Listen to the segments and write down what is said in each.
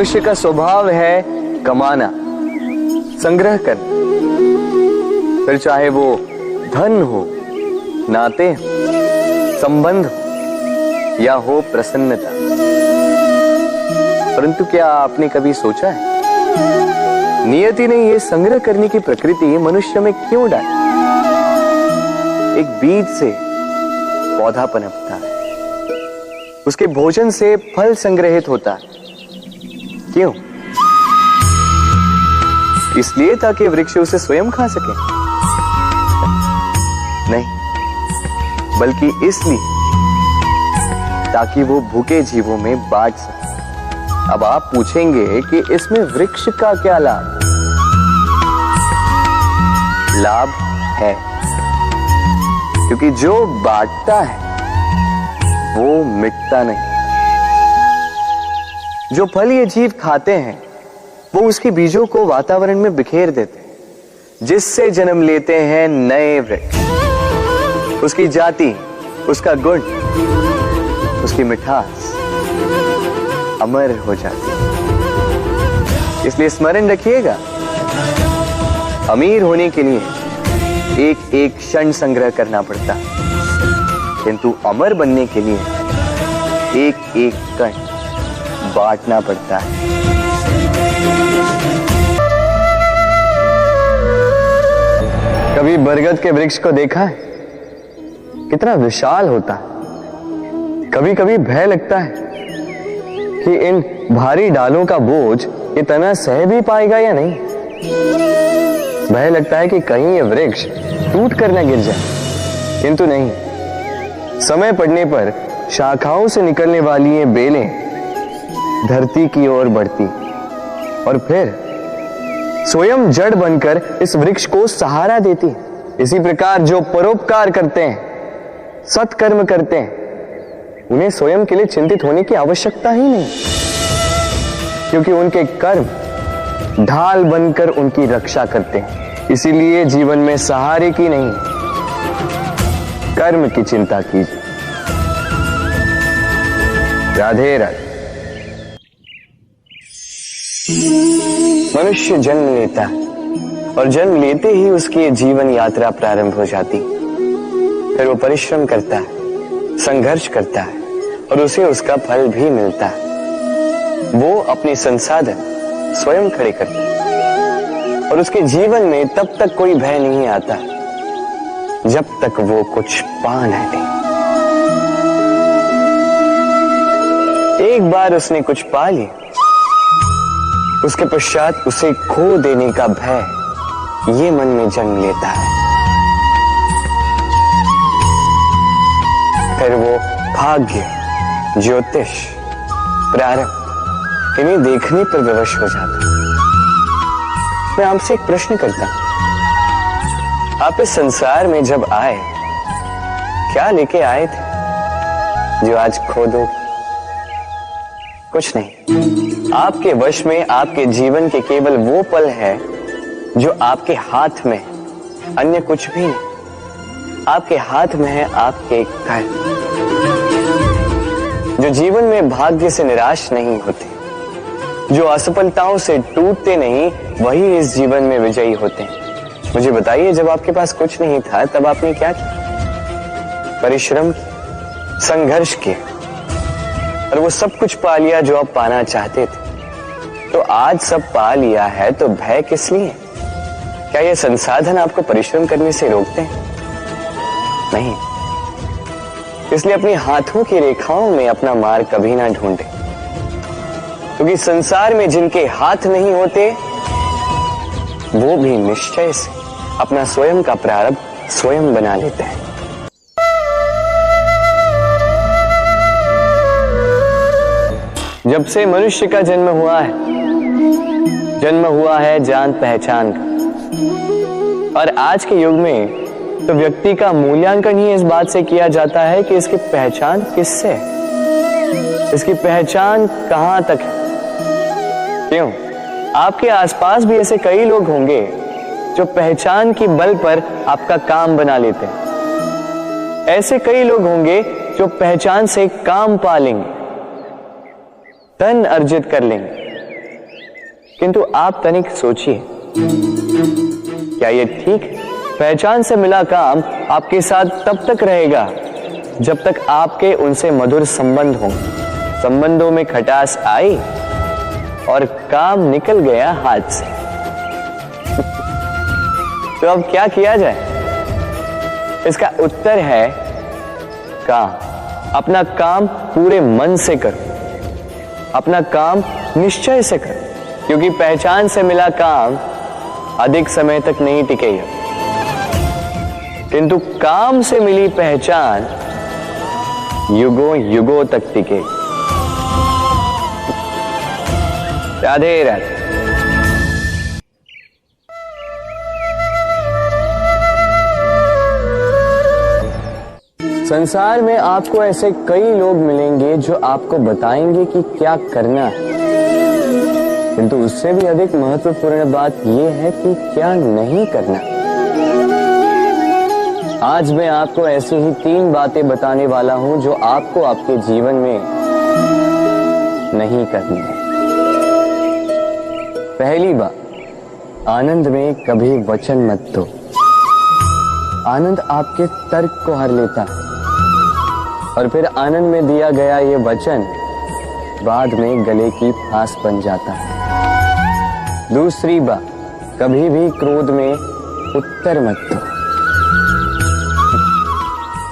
मनुष्य का स्वभाव है कमाना, संग्रह करना, फिर चाहे वो धन हो, नाते, संबंध हो या हो प्रसन्नता। परंतु क्या आपने कभी सोचा है नियति ने यह संग्रह करने की प्रकृति मनुष्य में क्यों डाली? एक बीज से पौधा पनपता है, उसके भोजन से फल संग्रहित होता है। क्यों? इसलिए ताकि वृक्ष उसे स्वयं खा सके? नहीं, बल्कि इसलिए ताकि वो भूखे जीवों में बांट सके। अब आप पूछेंगे कि इसमें वृक्ष का क्या लाभ? लाभ है, क्योंकि जो बांटता है वो मिटता नहीं। जो फल ये जीव खाते हैं वो उसके बीजों को वातावरण में बिखेर देते हैं, जिससे जन्म लेते हैं नए वृक्ष। उसकी जाति, उसका गुण, उसकी मिठास अमर हो जाती है। इसलिए स्मरण रखिएगा, अमीर होने के लिए एक एक क्षण संग्रह करना पड़ता है, किंतु अमर बनने के लिए एक एक कण बांटना पड़ता है। कभी बरगद के वृक्ष को देखा है? कितना विशाल होता है। कभी कभी भय लगता है कि इन भारी डालों का बोझ ये तना सह भी पाएगा या नहीं। भय लगता है कि कहीं ये वृक्ष टूट कर न गिर जाए, किंतु नहीं। समय पड़ने पर शाखाओं से निकलने वाली ये बेलें धरती की ओर बढ़ती और फिर स्वयं जड़ बनकर इस वृक्ष को सहारा देती। इसी प्रकार जो परोपकार करते हैं, सत्कर्म करते हैं, उन्हें स्वयं के लिए चिंतित होने की आवश्यकता ही नहीं, क्योंकि उनके कर्म ढाल बनकर उनकी रक्षा करते हैं। इसीलिए जीवन में सहारे की नहीं, कर्म की चिंता कीजिए। राधे राधे। मनुष्य जन्म लेता है और जन्म लेते ही उसकी जीवन यात्रा प्रारंभ हो जाती। फिर वो परिश्रम करता है, संघर्ष करता है और उसे उसका फल भी मिलता है। वो अपने संसाधन स्वयं खड़े करता है और उसके जीवन में तब तक कोई भय नहीं आता जब तक वो कुछ पा न ले। एक बार उसने कुछ पा लिया, उसके पश्चात उसे खो देने का भय ये मन में जन्म लेता है। फिर वो भाग्य, ज्योतिष, प्रारब्ध इन्हें देखने पर विवश हो जाता। मैं आपसे एक प्रश्न करता हूं, आप इस संसार में जब आए क्या लेके आए थे जो आज खो दो? कुछ नहीं। आपके वश में आपके जीवन के केवल वो पल है जो आपके हाथ में, अन्य कुछ भी नहीं। आपके हाथ में है आपके कर्म, जो जीवन में भाग्य से निराश नहीं होते, जो असफलताओं से टूटते नहीं, वही इस जीवन में विजयी होते हैं। मुझे बताइए, जब आपके पास कुछ नहीं था तब आपने क्या किया? परिश्रम किया, संघर्ष किया और वो सब कुछ पा लिया जो आप पाना चाहते थे। तो आज सब पा लिया है तो भय किस लिए? क्या ये संसाधन आपको परिश्रम करने से रोकते हैं? नहीं। इसलिए अपने हाथों की रेखाओं में अपना मार्ग कभी ना ढूंढे, क्योंकि संसार में जिनके हाथ नहीं होते वो भी निश्चय से अपना स्वयं का प्रारब्ध स्वयं बना लेते हैं। जब से मनुष्य का जन्म हुआ है जान पहचान का। और आज के युग में तो व्यक्ति का मूल्यांकन ही इस बात से किया जाता है कि इसकी पहचान किससे है, इसकी पहचान कहां तक है। क्यों? आपके आसपास भी ऐसे कई लोग होंगे जो पहचान की बल पर आपका काम बना लेते हैं। ऐसे कई लोग होंगे जो पहचान से काम पा लेंगे, धन अर्जित कर लेंगे, किंतु आप तनिक सोचिए, क्या ये ठीक है? पहचान से मिला काम आपके साथ तब तक रहेगा जब तक आपके उनसे मधुर संबंध हों। संबंधों में खटास आई और काम निकल गया हाथ से। तो अब क्या किया जाए? इसका उत्तर है काम। अपना काम पूरे मन से करो, अपना काम निश्चय से करो, क्योंकि पहचान से मिला काम अधिक समय तक नहीं टिकेगा, किंतु काम से मिली पहचान युगों युगों तक टिकेगी। राधे राधे। संसार में आपको ऐसे कई लोग मिलेंगे जो आपको बताएंगे कि क्या करना है, किंतु उससे भी अधिक महत्वपूर्ण बात यह है कि क्या नहीं करना। आज मैं आपको ऐसी ही 3 बातें बताने वाला हूं जो आपको आपके जीवन में नहीं करनी है। पहली बात, आनंद में कभी वचन मत दो। आनंद आपके तर्क को हर लेता है और फिर आनंद में दिया गया ये वचन बाद में गले की फांस बन जाता है। दूसरी बात, कभी भी क्रोध में उत्तर मत दो।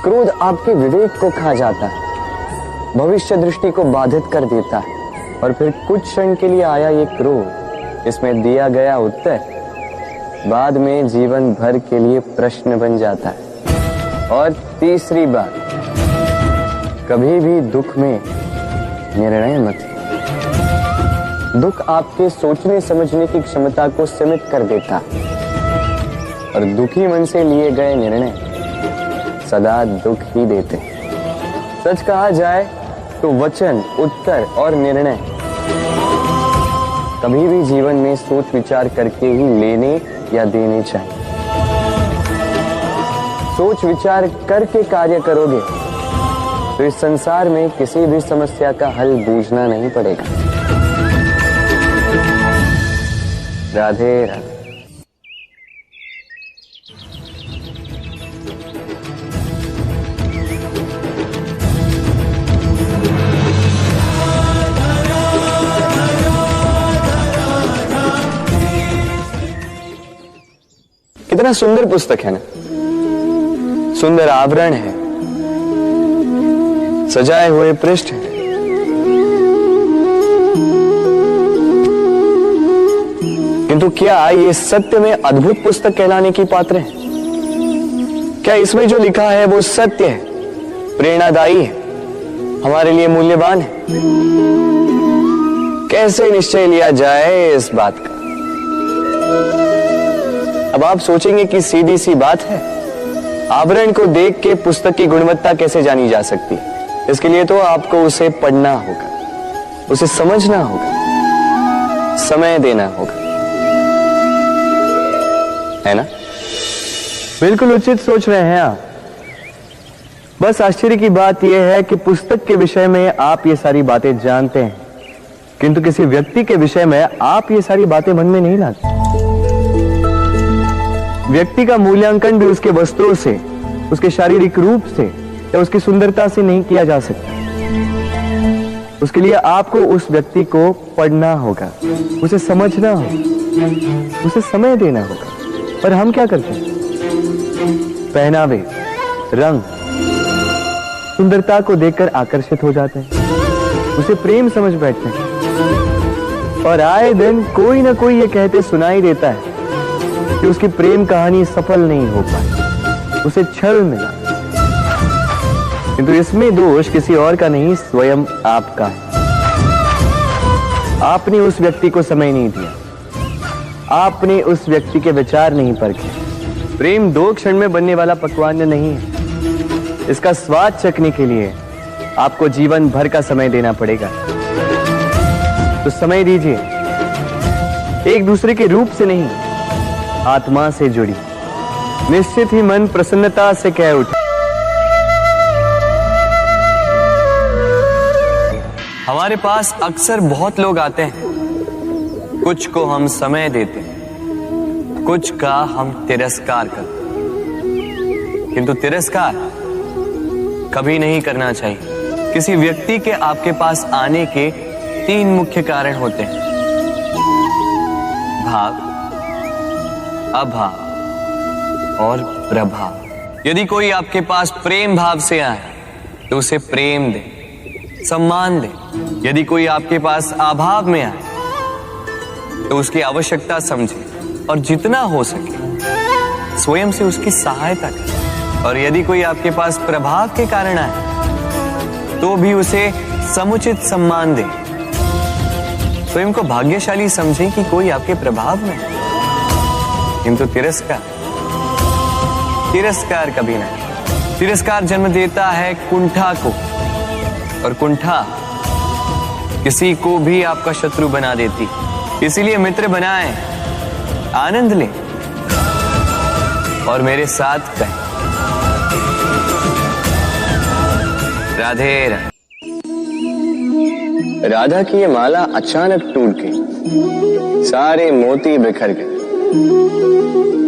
क्रोध आपके विवेक को खा जाता है, भविष्य दृष्टि को बाधित कर देता है और फिर कुछ क्षण के लिए आया ये क्रोध, इसमें दिया गया उत्तर बाद में जीवन भर के लिए प्रश्न बन जाता है। और तीसरी बात, कभी भी दुख में निर्णय मत लो। दुख आपके सोचने समझने की क्षमता को सीमित कर देता है और दुखी मन से लिए गए निर्णय सदा दुख ही देते हैं। सच कहा जाए तो वचन, उत्तर और निर्णय कभी भी जीवन में सोच विचार करके ही लेने या देने चाहिए। सोच विचार करके कार्य करोगे तो इस संसार में किसी भी समस्या का हल बूझना नहीं पड़ेगा। राधे राधे। कितना सुंदर पुस्तक है ना, सुंदर आवरण है, सजाए हुए पृष्ठ हैं। किंतु क्या ये सत्य में अद्भुत पुस्तक कहलाने की पात्र है? क्या इसमें जो लिखा है वो सत्य है, प्रेरणादायी है, हमारे लिए मूल्यवान है? कैसे निश्चय लिया जाए इस बात का? अब आप सोचेंगे कि सीधी सी बात है, आवरण को देख के पुस्तक की गुणवत्ता कैसे जानी जा सकती है? इसके लिए तो आपको उसे पढ़ना होगा, उसे समझना होगा, समय देना होगा, है ना? बिल्कुल उचित सोच रहे हैं आप। बस आश्चर्य की बात यह है कि पुस्तक के विषय में आप ये सारी बातें जानते हैं, किंतु किसी व्यक्ति के विषय में आप ये सारी बातें मन में नहीं लाते। व्यक्ति का मूल्यांकन भी उसके वस्त्रों से, उसके शारीरिक रूप से या उसकी सुंदरता से नहीं किया जा सकता। उसके लिए आपको उस व्यक्ति को पढ़ना होगा, उसे समझना होगा, उसे समय देना होगा। पर हम क्या करते हैं? पहनावे, रंग, सुंदरता को देखकर आकर्षित हो जाते हैं, उसे प्रेम समझ बैठते हैं और आए दिन कोई ना कोई ये कहते सुनाई देता है कि उसकी प्रेम कहानी सफल नहीं हो पाई, उसे छल मिला। किंतु इसमें दोष किसी और का नहीं, स्वयं आपका है। आपने उस व्यक्ति को समय नहीं दिया, आपने उस व्यक्ति के विचार नहीं परखे। प्रेम 2 क्षण में बनने वाला पकवान नहीं है, इसका स्वाद चखने के लिए आपको जीवन भर का समय देना पड़ेगा। तो समय दीजिए, एक दूसरे के रूप से नहीं, आत्मा से जुड़ी, निश्चित ही मन प्रसन्नता से कह उठे। हमारे पास अक्सर बहुत लोग आते हैं कुछ को हम समय देते, कुछ का हम तिरस्कार करते, किंतु तिरस्कार कभी नहीं करना चाहिए। किसी व्यक्ति के आपके पास आने के 3 मुख्य कारण होते हैं: भाव, अभाव और प्रभाव। यदि कोई आपके पास प्रेम भाव से आए तो उसे प्रेम दे, सम्मान दे। यदि कोई आपके पास अभाव में आए तो उसकी आवश्यकता समझे और जितना हो सके स्वयं से उसकी सहायता करें। और यदि कोई आपके पास प्रभाव के कारण आए तो भी उसे समुचित सम्मान दे। स्वयं को भाग्यशाली समझें कि कोई आपके प्रभाव में है। किंतु तिरस्कार कभी नहीं। तिरस्कार जन्म देता है कुंठा को, और कुंठा किसी को भी आपका शत्रु बना देती। इसीलिए मित्र बनाएं, आनंद लें और मेरे साथ कहें राधे राधे। राधा की ये माला अचानक टूट गई, सारे मोती बिखर गए।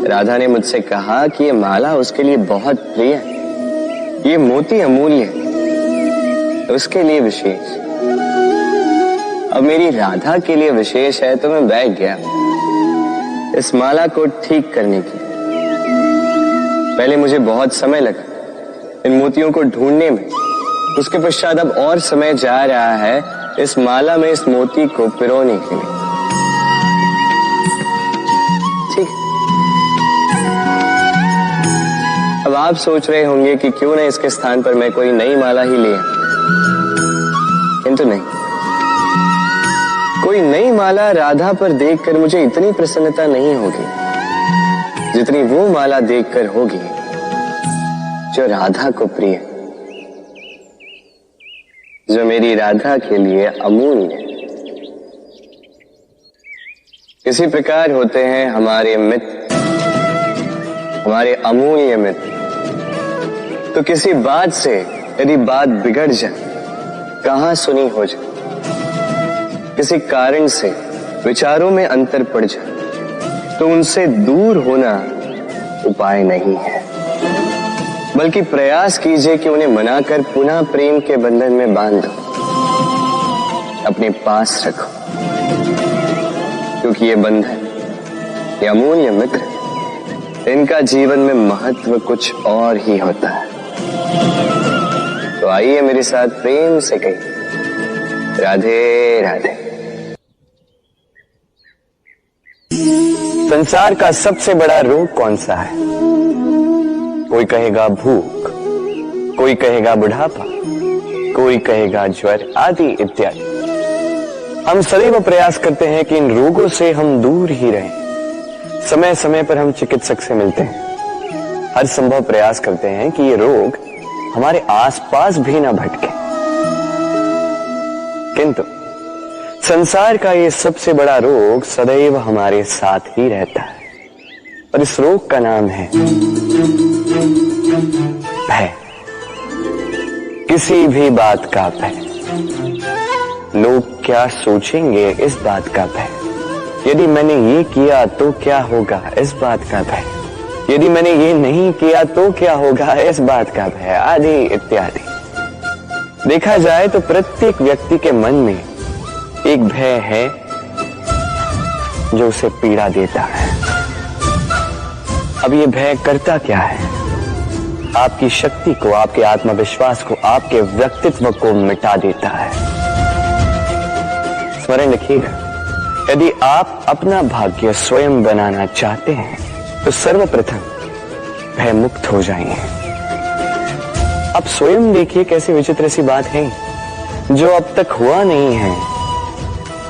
राधा ने मुझसे कहा कि ये माला उसके लिए बहुत प्रिय है, ये मोती अमूल्य है, उसके लिए विशेष। अब मेरी राधा के लिए विशेष है तो मैं बैठ गया इस माला को ठीक करने के लिए। पहले मुझे बहुत समय लगा इन मोतियों को ढूंढने में, उसके पश्चात अब और समय जा रहा है इस माला में इस मोती को पिरोने के लिए। ठीक। अब आप सोच रहे होंगे कि क्यों ना इसके स्थान पर मैं कोई नई माला ही ले आऊं, किंतु नहीं। कोई नई माला राधा पर देखकर मुझे इतनी प्रसन्नता नहीं होगी जितनी वो माला देखकर होगी जो राधा को प्रिय, जो मेरी राधा के लिए अमूल्य। इसी प्रकार होते हैं हमारे मित्र, हमारे अमूल्य मित्र। तो किसी बात से यदि बात बिगड़ जाए, कहां सुनी हो जाए, किसी कारण से विचारों में अंतर पड़ जाए, तो उनसे दूर होना उपाय नहीं है, बल्कि प्रयास कीजिए कि उन्हें मनाकर पुनः प्रेम के बंधन में बांध दो, अपने पास रखो। क्योंकि ये बंधन, ये अमूल्य मित्र, इनका जीवन में महत्व कुछ और ही होता है। तो आइए मेरे साथ प्रेम से कहिए राधे राधे। संसार का सबसे बड़ा रोग कौन सा है? कोई कहेगा भूख, कोई कहेगा बुढ़ापा, कोई कहेगा ज्वर आदि इत्यादि। हम सदैव प्रयास करते हैं कि इन रोगों से हम दूर ही रहें। समय समय पर हम चिकित्सक से मिलते हैं, हर संभव प्रयास करते हैं कि ये रोग हमारे आसपास भी ना भटके। किंतु संसार का ये सबसे बड़ा रोग सदैव हमारे साथ ही रहता है, और इस रोग का नाम है भय। किसी भी बात का भय। लोग क्या सोचेंगे इस बात का भय। यदि मैंने ये किया तो क्या होगा इस बात का भय। यदि मैंने ये नहीं किया तो क्या होगा इस बात का भय, आदि इत्यादि। देखा जाए तो प्रत्येक व्यक्ति के मन में एक भय है जो उसे पीड़ा देता है। अब ये भय करता क्या है? आपकी शक्ति को, आपके आत्मविश्वास को, आपके व्यक्तित्व को मिटा देता है। स्मरण रखिएगा, यदि आप अपना भाग्य स्वयं बनाना चाहते हैं तो सर्वप्रथम भय मुक्त हो जाइए। अब स्वयं देखिए कैसी विचित्र सी बात है, जो अब तक हुआ नहीं है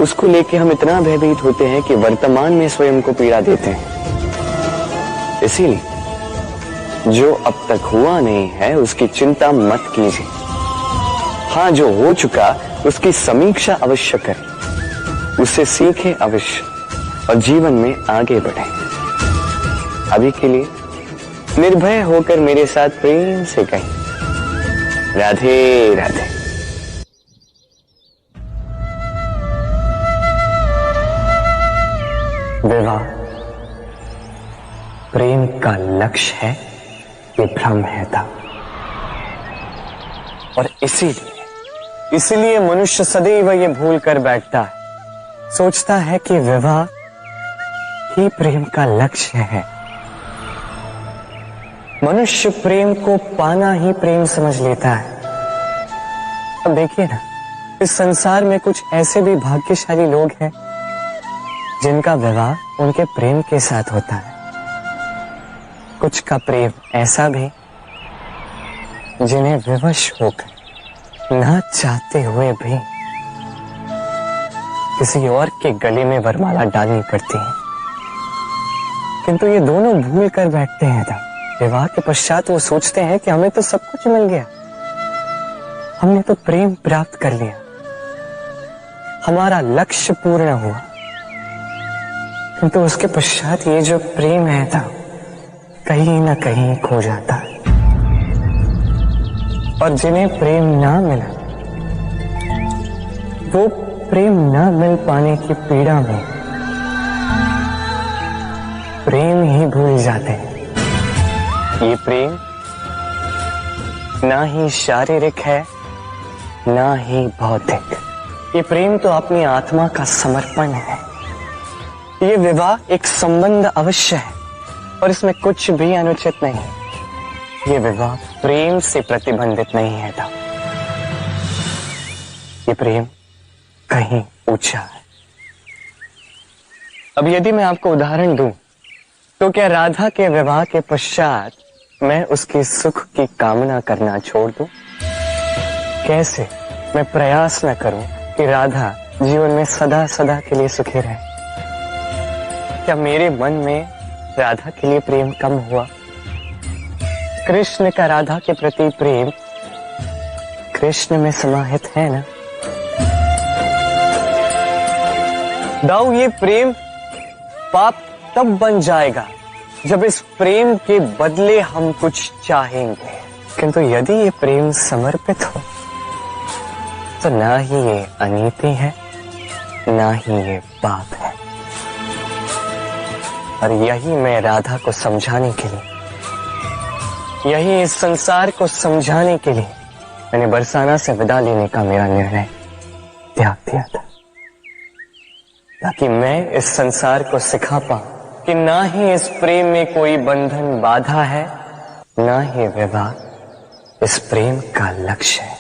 उसको लेके हम इतना भयभीत होते हैं कि वर्तमान में स्वयं को पीड़ा देते हैं। इसीलिए जो अब तक हुआ नहीं है उसकी चिंता मत कीजिए। हाँ, जो हो चुका उसकी समीक्षा अवश्य करें, उससे सीखें अवश्य और जीवन में आगे बढ़ें। अभी के लिए निर्भय होकर मेरे साथ प्रेम से कहें राधे राधे। विवाह प्रेम का लक्ष्य है, ये भ्रम है था। और इसीलिए मनुष्य सदैव ये भूल कर बैठता है, सोचता है कि विवाह ही प्रेम का लक्ष्य है। मनुष्य प्रेम को पाना ही प्रेम समझ लेता है। अब देखिए ना, इस संसार में कुछ ऐसे भी भाग्यशाली लोग हैं जिनका विवाह उनके प्रेम के साथ होता है। कुछ का प्रेम ऐसा भी जिन्हें विवश होकर ना चाहते हुए भी किसी और के गले में वरमाला डालनी पड़ती है। किंतु ये दोनों भूल कर बैठते हैं तब विवाह के पश्चात वो सोचते हैं कि हमें तो सब कुछ मिल गया, हमने तो प्रेम प्राप्त कर लिया, हमारा लक्ष्य पूर्ण हुआ। किंतु उसके पश्चात ये जो प्रेम है था कहीं ना कहीं खो जाता है। और जिन्हें प्रेम ना मिला वो प्रेम ना मिल पाने की पीड़ा में प्रेम ही भूल जाते हैं। ये प्रेम ना ही शारीरिक है ना ही भौतिक, ये प्रेम तो अपनी आत्मा का समर्पण है। ये विवाह एक संबंध अवश्य है और इसमें कुछ भी अनुचित नहीं है। ये विवाह प्रेम से प्रतिबंधित नहीं है था। ये प्रेम कहीं ऊंचा है। अब यदि मैं आपको उदाहरण दूं तो क्या राधा के विवाह के पश्चात मैं उसके सुख की कामना करना छोड़ दूं? कैसे मैं प्रयास न करूं कि राधा जीवन में सदा सदा के लिए सुखी रहे? क्या मेरे मन में राधा के लिए प्रेम कम हुआ? कृष्ण का राधा के प्रति प्रेम कृष्ण में समाहित है ना? दाऊ, ये प्रेम पाप तब बन जाएगा जब इस प्रेम के बदले हम कुछ चाहेंगे। किंतु यदि ये प्रेम समर्पित हो तो ना ही ये अनीति है ना ही ये पाप है। और यही मैं राधा को समझाने के लिए, यही इस संसार को समझाने के लिए मैंने बरसाना से विदा लेने का मेरा निर्णय त्याग दिया था, ताकि मैं इस संसार को सिखा पाऊं कि ना ही इस प्रेम में कोई बंधन बाधा है, ना ही विवाह इस प्रेम का लक्ष्य है।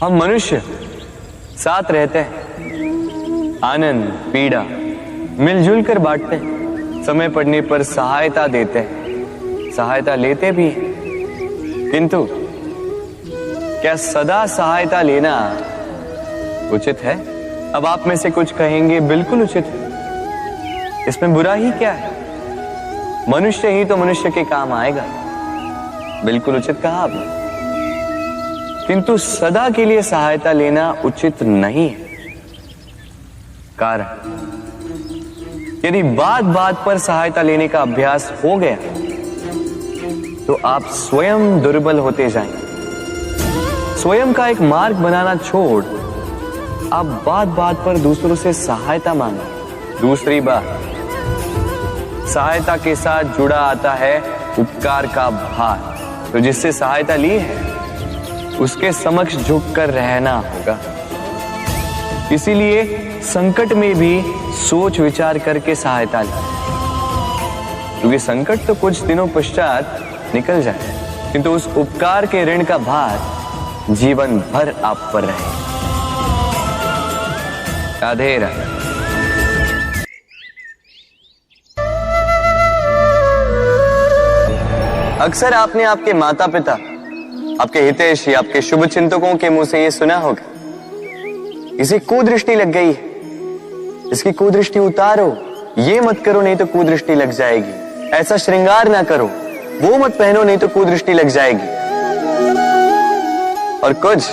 हम मनुष्य साथ रहते हैं, आनंद पीड़ा मिलजुल कर बांटते हैं, समय पड़ने पर सहायता देते हैं, सहायता लेते भी हैं। किंतु क्या सदा सहायता लेना उचित है? अब आप में से कुछ कहेंगे बिल्कुल उचित है, इसमें बुरा ही क्या है? मनुष्य ही तो मनुष्य के काम आएगा। बिल्कुल उचित कहा आपने। किंतु सदा के लिए सहायता लेना उचित नहीं है। कारण यदि बात बात पर सहायता लेने का अभ्यास हो गया तो आप स्वयं दुर्बल होते जाएंगे। स्वयं का एक मार्ग बनाना छोड़ आप बात बात पर दूसरों से सहायता मांगे। दूसरी बात, सहायता के साथ जुड़ा आता है उपकार का भार। तो जिससे सहायता ली है उसके समक्ष झुककर रहना होगा। इसीलिए संकट में भी सोच विचार करके सहायता लें, क्योंकि संकट तो कुछ दिनों पश्चात निकल जाए, किंतु उस उपकार के ऋण का भार जीवन भर आप पर रहे। राधे राधे। अक्सर आपने आपके माता पिता, आपके हितैषी, आपके शुभ चिंतकों के मुंह से यह सुना होगा, इसे कुदृष्टि लग गई है, इसकी कुदृष्टि उतारो, ये मत करो नहीं तो कुदृष्टि लग जाएगी, ऐसा श्रृंगार ना करो, वो मत पहनो नहीं तो कुदृष्टि लग जाएगी। और कुछ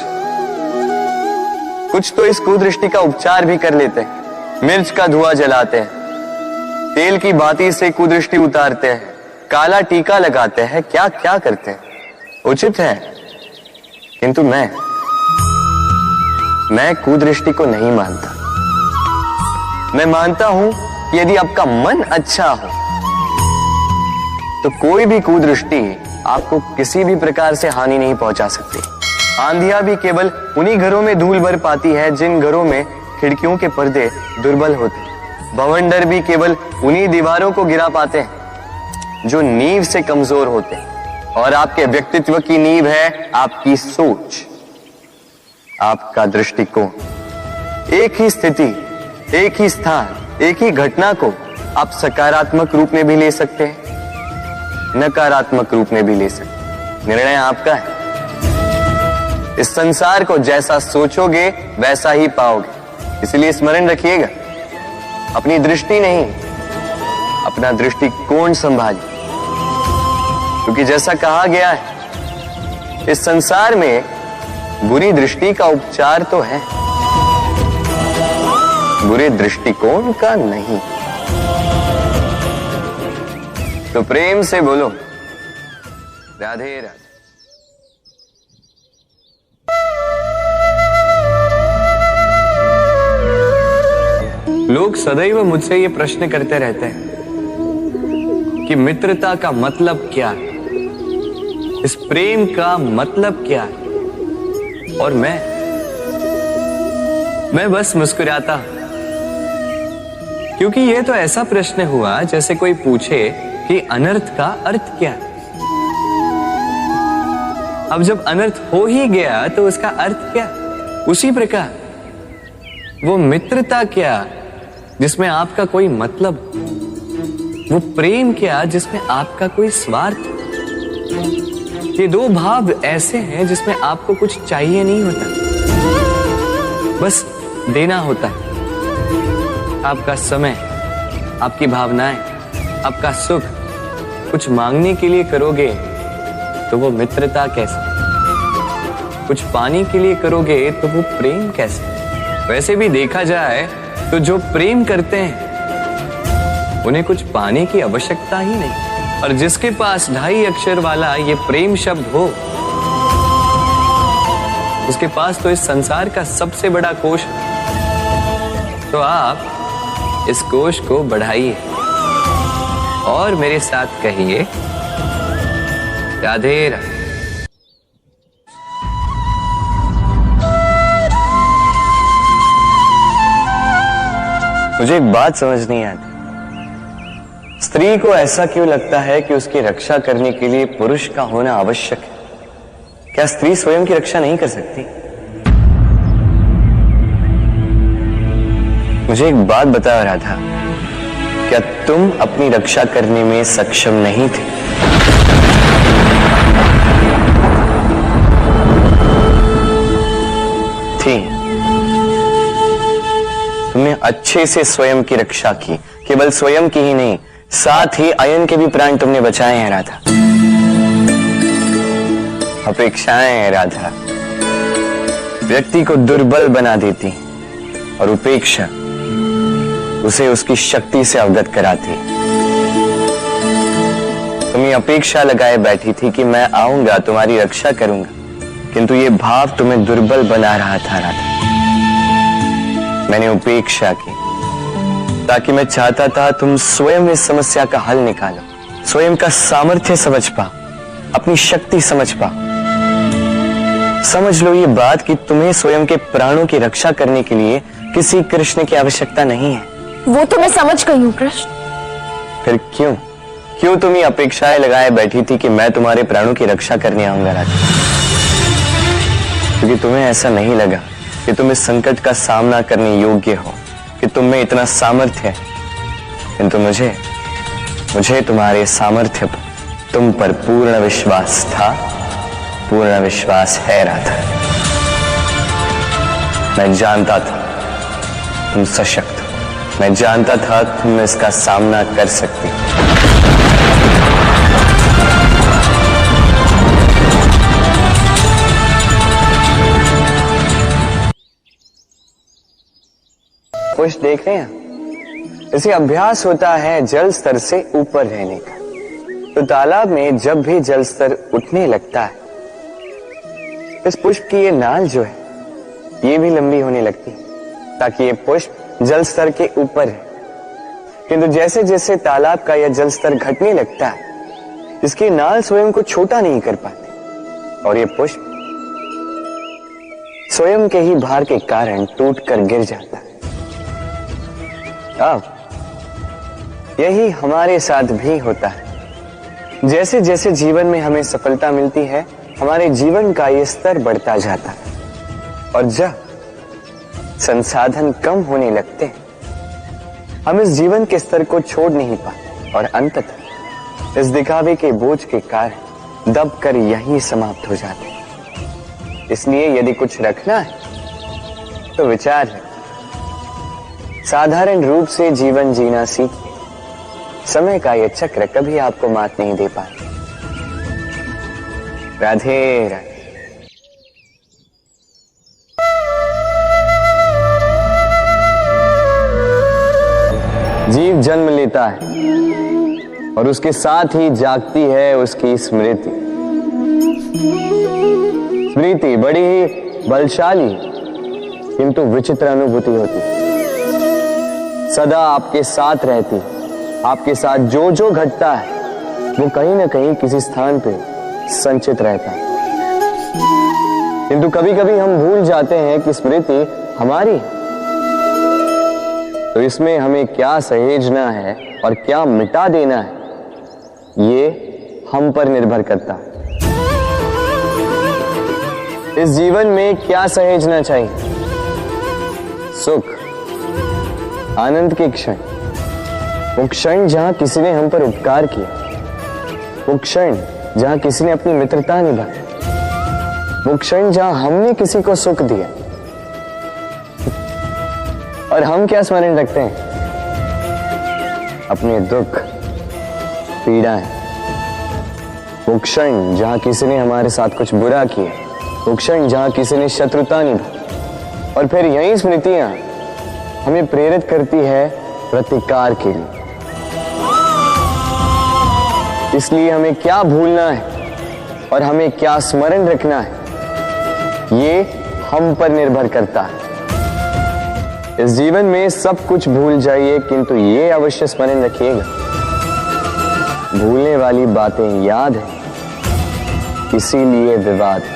तो इस कुदृष्टि का उपचार भी कर लेते हैं। मिर्च का धुआं जलाते हैं, तेल की बाती से कुदृष्टि उतारते हैं, काला टीका लगाते हैं, क्या क्या करते हैं, उचित है। किंतु मैं कुदृष्टि को नहीं मानता। मैं मानता हूं कि यदि आपका मन अच्छा हो तो कोई भी कुदृष्टि आपको किसी भी प्रकार से हानि नहीं पहुंचा सकती। आंधियां भी केवल उन्हीं घरों में धूल भर पाती है जिन घरों में खिड़कियों के पर्दे दुर्बल होते हैं। बवंडर भी केवल उन्हीं दीवारों को गिरा पाते हैं जो नींव से कमजोर होते हैं। और आपके व्यक्तित्व की नींव है आपकी सोच, आपका दृष्टिकोण। एक ही स्थिति, एक ही स्थान, एक ही घटना को आप सकारात्मक रूप में भी ले सकते हैं, नकारात्मक रूप में भी ले सकते हैं। निर्णय आपका है। इस संसार को जैसा सोचोगे वैसा ही पाओगे। इसलिए स्मरण रखिएगा, अपनी दृष्टि नहीं, अपना दृष्टिकोण संभालिए। क्योंकि जैसा कहा गया है, इस संसार में बुरी दृष्टि का उपचार तो है, बुरे दृष्टिकोण का नहीं। तो प्रेम से बोलो, राधे राधे। लोग सदैव मुझसे ये प्रश्न करते रहते हैं कि मित्रता का मतलब क्या है, इस प्रेम का मतलब क्या है। और मैं बस मुस्कुराता हूं, क्योंकि यह तो ऐसा प्रश्न हुआ जैसे कोई पूछे कि अनर्थ का अर्थ क्या है। अब जब अनर्थ हो ही गया तो उसका अर्थ क्या? उसी प्रकार वो मित्रता क्या जिसमें आपका कोई मतलब, वो प्रेम क्या जिसमें आपका कोई स्वार्थ। ये दो भाव ऐसे हैं जिसमें आपको कुछ चाहिए नहीं होता, बस देना होता है। आपका समय, आपकी भावनाएं, आपका सुख कुछ मांगने के लिए करोगे तो वो मित्रता कैसे? कुछ पाने के लिए करोगे तो वो प्रेम कैसे? वैसे भी देखा जाए तो जो प्रेम करते हैं उन्हें कुछ पाने की आवश्यकता ही नहीं। और जिसके पास 2.5 अक्षर वाला ये प्रेम शब्द हो, उसके पास तो इस संसार का सबसे बड़ा कोश है। तो आप इस कोश को बढ़ाइए और मेरे साथ कहिए, राधे राधे। मुझे एक बात समझ नहीं आती, स्त्री को ऐसा क्यों लगता है कि उसकी रक्षा करने के लिए पुरुष का होना आवश्यक है? क्या स्त्री स्वयं की रक्षा नहीं कर सकती? मुझे एक बात बताओ राधा, क्या तुम अपनी रक्षा करने में सक्षम नहीं थे? थी। तुमने अच्छे से स्वयं की रक्षा की, केवल स्वयं की ही नहीं, साथ ही अयन के भी प्राण तुमने बचाए हैं राधा। अपेक्षाएं हैं राधा, व्यक्ति को दुर्बल बना देती, और उपेक्षा उसे उसकी शक्ति से अवगत कराती। तुम ये अपेक्षा लगाए बैठी थी कि मैं आऊंगा, तुम्हारी रक्षा करूंगा, किंतु ये भाव तुम्हें दुर्बल बना रहा था राधा। मैंने उपेक्षा की ताकि मैं चाहता था तुम स्वयं इस समस्या का हल निकालो, स्वयं का सामर्थ्य समझ पाओ, अपनी शक्ति समझ पाओ। समझ लो ये बात कि तुम्हें स्वयं के प्राणों की रक्षा करने के लिए किसी कृष्ण की आवश्यकता नहीं है। वो तो मैं समझ गई हूँ कृष्ण। फिर क्यों तुम ये अपेक्षाएं लगाए बैठी थी कि मैं तुम्हारे प्राणों की रक्षा करने आऊंगा राधा? क्योंकि तुम्हें ऐसा नहीं लगा कि तुम इस संकट का सामना करने योग्य हो, कि तुम में इतना सामर्थ्य है। किंतु मुझे तुम्हारे सामर्थ्य पर, तुम पर पूर्ण विश्वास था, पूर्ण विश्वास है राधा। मैं जानता था तुम सशक्त हो, मैं जानता था तुम इसका सामना कर सकती हो। कुछ देख रहे हैं, इसे अभ्यास होता है जल स्तर से ऊपर रहने का। तो तालाब में जब भी जल स्तर उठने लगता है, इस पुष्प की ये नाल जो है ये भी लंबी होने लगती है, ताकि ये पुष्प जल स्तर के ऊपर है। किंतु जैसे जैसे तालाब का यह जल स्तर घटने लगता है, इसकी नाल स्वयं को छोटा नहीं कर पाती और ये पुष्प स्वयं के ही भार के कारण टूटकर गिर जाता है। अब यही हमारे साथ भी होता है। जैसे जैसे जीवन में हमें सफलता मिलती है, हमारे जीवन का ये स्तर बढ़ता जाता है, और जब संसाधन कम होने लगते हैं, हम इस जीवन के स्तर को छोड़ नहीं पाते और अंततः इस दिखावे के बोझ के कारण दब कर यहीं समाप्त हो जाते हैं। इसलिए यदि कुछ रखना है तो विचार है, साधारण रूप से जीवन जीना सीखिए। समय का यह चक्र कभी आपको मात नहीं दे पाए। राधे राधे। जीव जन्म लेता है और उसके साथ ही जागती है उसकी स्मृति। स्मृति बड़ी ही बलशाली किंतु विचित्र अनुभूति होती है। सदा आपके साथ रहती, आपके साथ जो जो घटता है वो कहीं ना कहीं किसी स्थान पे संचित रहता है। किंतु कभी कभी हम भूल जाते हैं कि स्मृति हमारी है, तो इसमें हमें क्या सहेजना है और क्या मिटा देना है, ये हम पर निर्भर करता है। इस जीवन में क्या सहेजना चाहिए? सुख, आनंद के क्षण, वो क्षण जहां किसी ने हम पर उपकार किया, वो क्षण जहां किसी ने अपनी मित्रता निभाई, वो क्षण जहां हमने किसी को सुख दिया। और हम क्या स्मरण रखते हैं? अपने दुख, पीड़ाएं। वो क्षण जहां किसी ने हमारे साथ कुछ बुरा किया, वो क्षण जहां किसी ने शत्रुता निभाई, और फिर यही स्मृतियां हमें प्रेरित करती है प्रतिकार के लिए। इसलिए हमें क्या भूलना है और हमें क्या स्मरण रखना है, ये हम पर निर्भर करता है। इस जीवन में सब कुछ भूल जाइए, किंतु ये अवश्य स्मरण रखिएगा, भूलने वाली बातें याद है, इसीलिए विवाद है।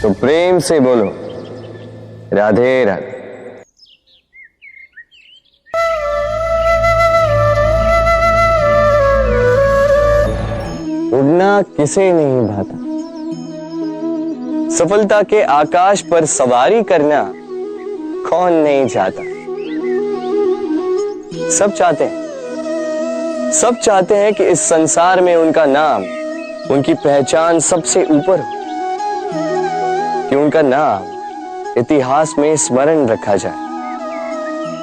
तो प्रेम से बोलो राधे राधे। उड़ना किसे नहीं भाता, सफलता के आकाश पर सवारी करना कौन नहीं चाहता। सब चाहते हैं कि इस संसार में उनका नाम, उनकी पहचान सबसे ऊपर हो, कि उनका नाम इतिहास में स्मरण रखा जाए।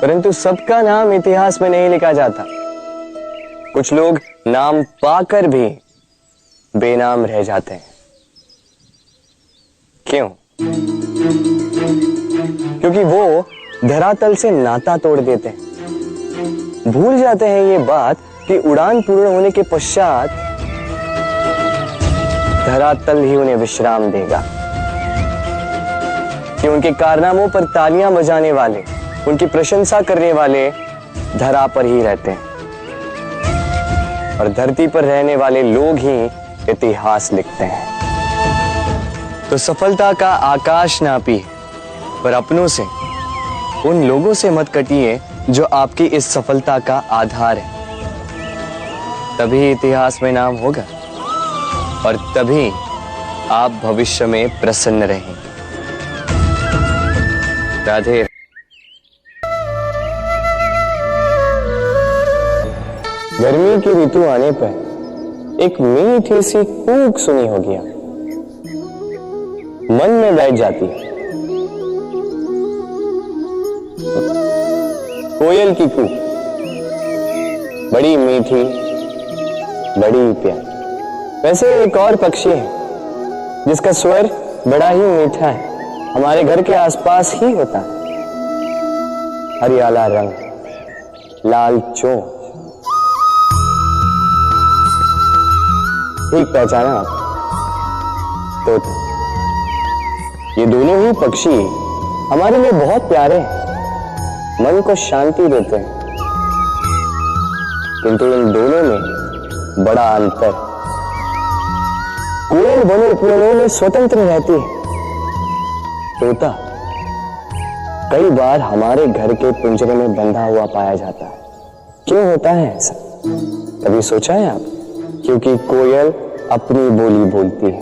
परंतु सबका नाम इतिहास में नहीं लिखा जाता। कुछ लोग नाम पाकर भी बेनाम रह जाते हैं। क्यों? क्योंकि वो धरातल से नाता तोड़ देते हैं। भूल जाते हैं ये बात कि उड़ान पूर्ण होने के पश्चात धरातल ही उन्हें विश्राम देगा, कि उनके कारनामों पर तालियां बजाने वाले, उनकी प्रशंसा करने वाले धरा पर ही रहते हैं, और धरती पर रहने वाले लोग ही इतिहास लिखते हैं। तो सफलता का आकाश नापिए, पर अपनों से, उन लोगों से मत कटिए जो आपकी इस सफलता का आधार है। तभी इतिहास में नाम होगा और तभी आप भविष्य में प्रसन्न रहेंगे। राधे। गर्मी की ऋतु आने पर एक मीठी सी कूक सुनी होगी, मन में बैठ जाती है। कोयल की कूक, बड़ी मीठी, बड़ी प्यारी। वैसे एक और पक्षी है जिसका स्वर बड़ा ही मीठा है, हमारे घर के आसपास ही होता है। हरियाला रंग, लाल चोंच, ठीक पहचाना आप, तोता। ये दोनों ही पक्षी हमारे लिए बहुत प्यारे हैं, मन को शांति देते हैं, किंतु इन दोनों में बड़ा अंतर। कोयल बने उपवनों में स्वतंत्र रहती है, तोता कई बार हमारे घर के पिंजरे में बंधा हुआ पाया जाता है। क्यों होता है ऐसा, कभी सोचा है आप? क्योंकि कोयल अपनी बोली बोलती है,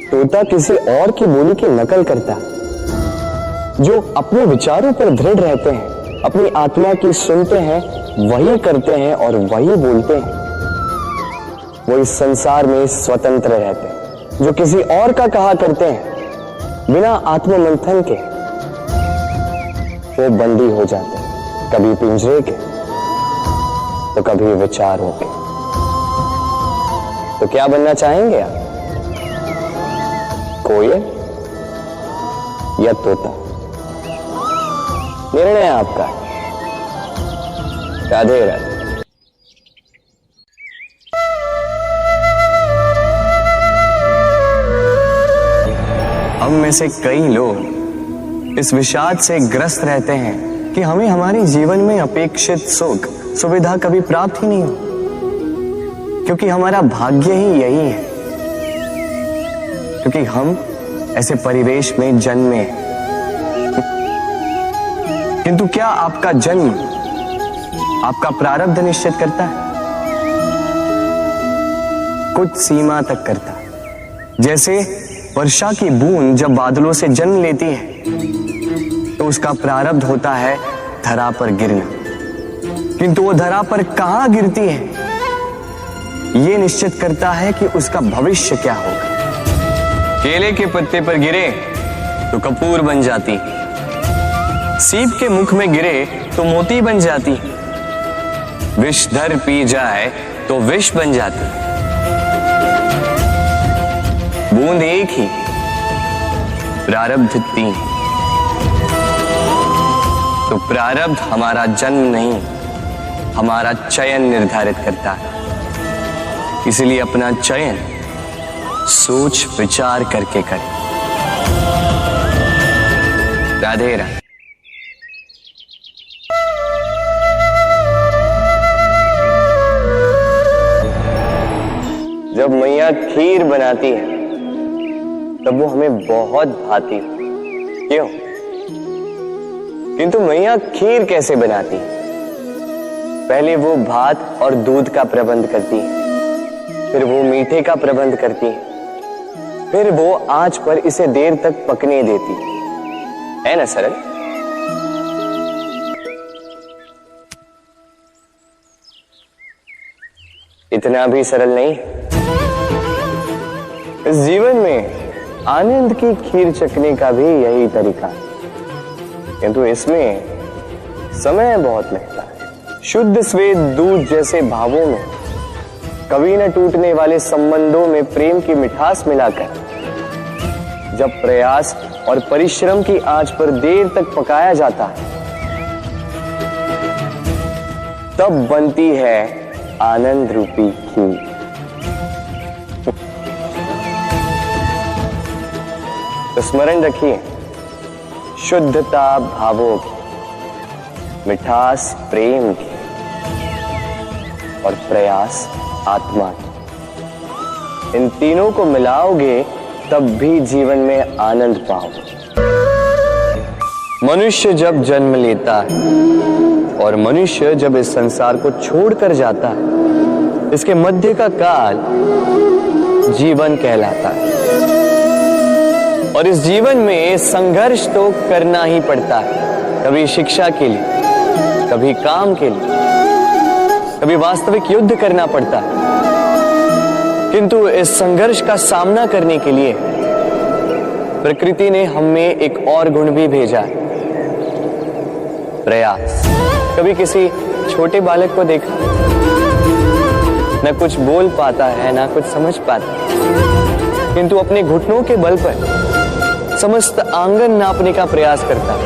तोता किसी और की बोली की नकल करता है। जो अपने विचारों पर दृढ़ रहते हैं, अपनी आत्मा की सुनते हैं, वही करते हैं और वही बोलते हैं, वो इस संसार में स्वतंत्र रहते हैं। जो किसी और का कहा करते हैं बिना आत्ममंथन के, वो बंदी हो जाते हैं, कभी पिंजरे के तो कभी विचारों के। तो क्या बनना चाहेंगे आप, कोयल या तोता? निर्णय आपका। राधे राधे। हम में से कई लोग इस विषाद से ग्रस्त रहते हैं कि हमें हमारे जीवन में अपेक्षित सुख सुविधा कभी प्राप्त ही नहीं हो, क्योंकि हमारा भाग्य ही यही है, क्योंकि हम ऐसे परिवेश में जन्मे हैं। किंतु क्या आपका जन्म आपका प्रारब्ध निश्चित करता है? कुछ सीमा तक करता है। जैसे वर्षा की बूंद जब बादलों से जन्म लेती है तो उसका प्रारब्ध होता है धरा पर गिरना, किंतु वो धरा पर कहां गिरती है ये निश्चित करता है कि उसका भविष्य क्या होगा। केले के पत्ते पर गिरे तो कपूर बन जाती, सीप के मुख में गिरे तो मोती बन जाती, विषधर पी जाए तो विष बन जाती। बूंद एक ही, प्रारब्ध तीन। तो प्रारब्ध हमारा जन्म नहीं, हमारा चयन निर्धारित करता है। इसलिए अपना चयन सोच विचार करके करें। राधे राधे। जब मैया खीर बनाती है तब वो हमें बहुत भाती, क्यों? किंतु मैया खीर कैसे बनाती है? पहले वो भात और दूध का प्रबंध करती है, फिर वो मीठे का प्रबंध करती है, फिर वो आंच पर इसे देर तक पकने देती है ना सरल? इतना भी सरल नहीं। इस जीवन में आनंद की खीर चखने का भी यही तरीका है, किंतु इसमें समय बहुत लगता है। शुद्ध श्वेत दूध जैसे भावों में, कभी न टूटने वाले संबंधों में प्रेम की मिठास मिलाकर जब प्रयास और परिश्रम की आंच पर देर तक पकाया जाता है, तब बनती है आनंद रूपी खीर। तो स्मरण रखिए, शुद्धता भावों की, मिठास प्रेम की और प्रयास आत्मा की, इन तीनों को मिलाओगे तब भी जीवन में आनंद पाओगे। मनुष्य जब जन्म लेता है और मनुष्य जब इस संसार को छोड़कर जाता है, इसके मध्य का काल जीवन कहलाता है। और इस जीवन में संघर्ष तो करना ही पड़ता है, कभी शिक्षा के लिए, कभी काम के लिए, कभी वास्तविक युद्ध करना पड़ता है। किंतु इस संघर्ष का सामना करने के लिए प्रकृति ने हमें एक और गुण भी भेजा है, प्रयास। कभी किसी छोटे बालक को देखा, न कुछ बोल पाता है ना कुछ समझ पाता है, किंतु अपने घुटनों के बल पर समस्त आंगन नापने का प्रयास करता है।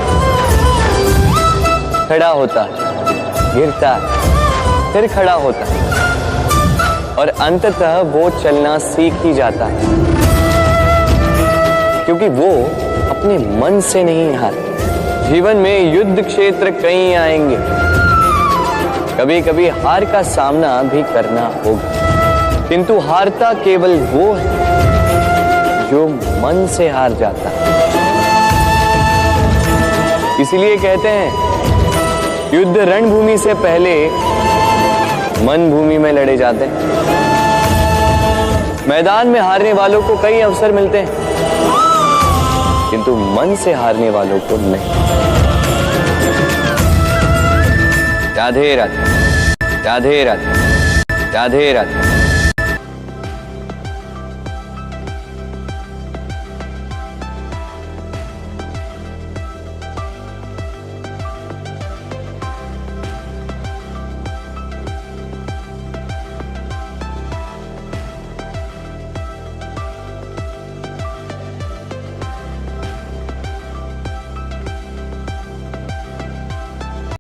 खड़ा होता है, गिरता है, फिर खड़ा होता है, और अंततः वो चलना सीख ही जाता है, क्योंकि वो अपने मन से नहीं हारता। जीवन में युद्ध क्षेत्र कई आएंगे, कभी कभी हार का सामना भी करना होगा, किंतु हारता केवल वो है जो मन से हार जाता है। इसीलिए कहते हैं युद्ध रणभूमि से पहले मन भूमि में लड़े जाते हैं। मैदान में हारने वालों को कई अवसर मिलते हैं, किंतु मन से हारने वालों को नहीं। राधे राधे, राधे राधे, राधे राधे।